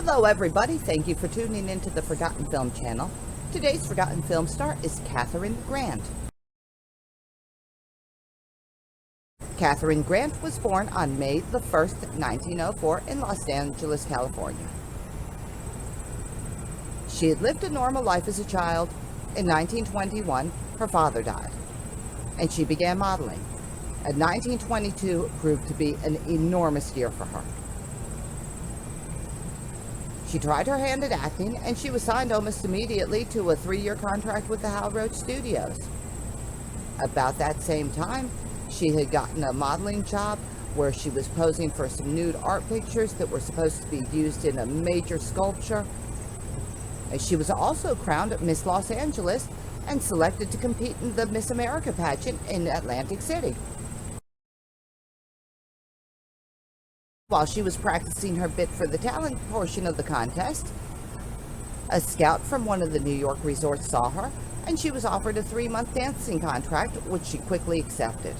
Hello everybody, thank you for tuning into the Forgotten Film channel. Today's Forgotten Film star is Katherine Grant. Katherine Grant was born on May the 1st, 1904 in Los Angeles, California. She had lived a normal life as a child. In 1921, her father died, and she began modeling. And 1922 proved to be an enormous year for her. She tried her hand at acting, and she was signed almost immediately to a 3-year contract with the Hal Roach Studios. About that same time, she had gotten a modeling job where she was posing for some nude art pictures that were supposed to be used in a major sculpture. And she was also crowned Miss Los Angeles and selected to compete in the Miss America pageant in Atlantic City. While she was practicing her bit for the talent portion of the contest, a scout from one of the New York resorts saw her, and she was offered a 3-month dancing contract, which she quickly accepted.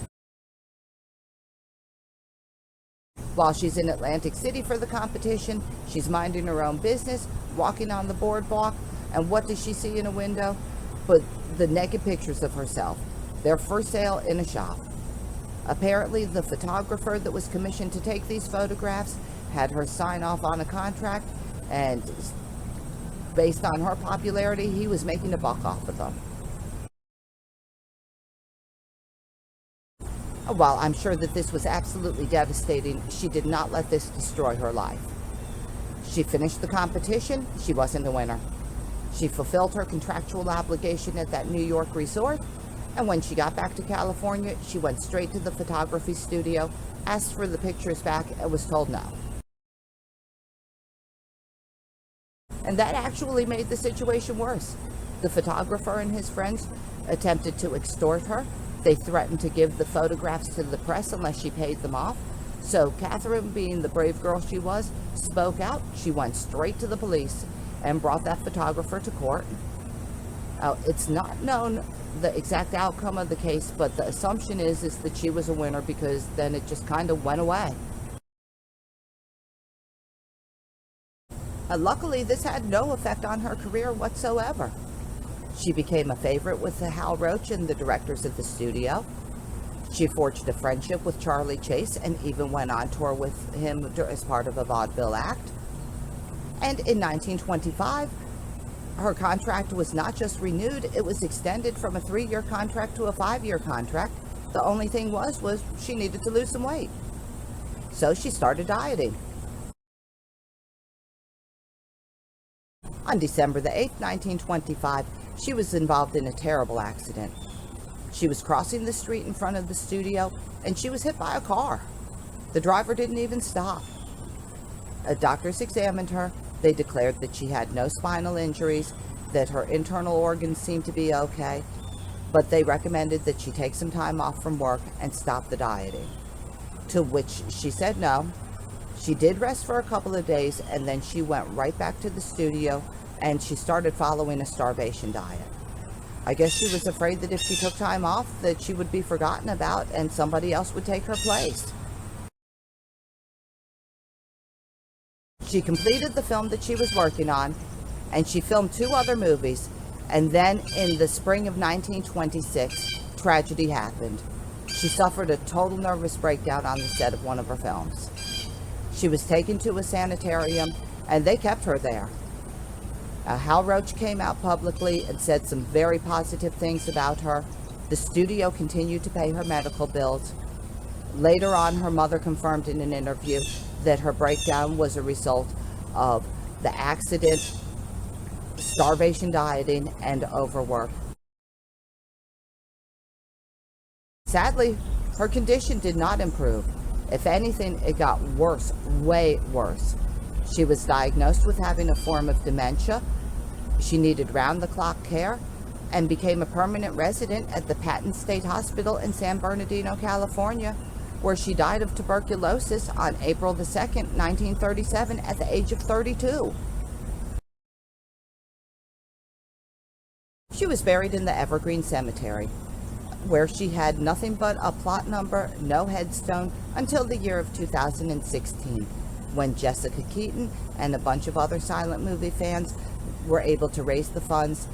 While she's in Atlantic City for the competition, she's minding her own business, walking on the boardwalk, and what does she see in a window? But the naked pictures of herself. They're for sale in a shop. Apparently, the photographer that was commissioned to take these photographs had her sign off on a contract, and based on her popularity, he was making a buck off of them. While I'm sure that this was absolutely devastating, she did not let this destroy her life. She finished the competition. She wasn't a winner. She fulfilled her contractual obligation at that New York resort, and when she got back to California, she went straight to the photography studio, asked for the pictures back, and was told no. And that actually made the situation worse. The photographer and his friends attempted to extort her. They threatened to give the photographs to the press unless she paid them off. So Katherine, being the brave girl she was, spoke out. She went straight to the police and brought that photographer to court. It's not known the exact outcome of the case, but the assumption is that she was a winner, because then it just kind of went away. Luckily, this had no effect on her career whatsoever. She became a favorite with the Hal Roach and the directors of the studio. She forged a friendship with Charlie Chase and even went on tour with him as part of a vaudeville act. And in 1925, her contract was not just renewed, it was extended from a 3-year contract to a 5-year contract. The only thing was she needed to lose some weight. So she started dieting. On December the 8th, 1925, she was involved in a terrible accident. She was crossing the street in front of the studio, and she was hit by a car. The driver didn't even stop. Doctors examined her. They declared that she had no spinal injuries, that her internal organs seemed to be okay, but they recommended that she take some time off from work and stop the dieting, to which she said no. She did rest for a couple of days, and then she went right back to the studio, and she started following a starvation diet. I guess she was afraid that if she took time off, that she would be forgotten about and somebody else would take her place. She completed the film that she was working on, and she filmed 2 other movies, and then in the spring of 1926, tragedy happened. She suffered a total nervous breakdown on the set of one of her films. She was taken to a sanitarium, and they kept her there. Hal Roach came out publicly and said some very positive things about her. The studio continued to pay her medical bills. Later on, her mother confirmed in an interview that her breakdown was a result of the accident, starvation dieting, and overwork. Sadly, her condition did not improve. If anything, it got worse, way worse. She was diagnosed with having a form of dementia. She needed round-the-clock care and became a permanent resident at the Patton State Hospital in San Bernardino, California, where she died of tuberculosis on April the 2nd, 1937, at the age of 32. She was buried in the Evergreen Cemetery, where she had nothing but a plot number, no headstone, until the year of 2016. when Jessica Keaton and a bunch of other silent movie fans were able to raise the funds.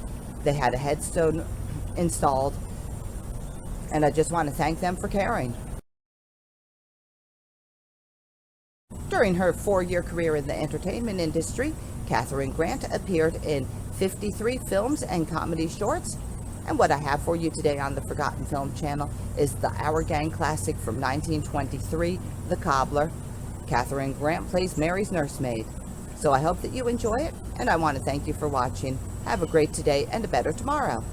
They had a headstone installed, and I just want to thank them for caring. During her 4-year career in the entertainment industry, Katherine Grant appeared in 53 films and comedy shorts. And what I have for you today on the Forgotten Film channel is the Our Gang classic from 1923, The Cobbler. Katherine Grant plays Mary's nursemaid. So I hope that you enjoy it, and I want to thank you for watching. Have a great today and a better tomorrow.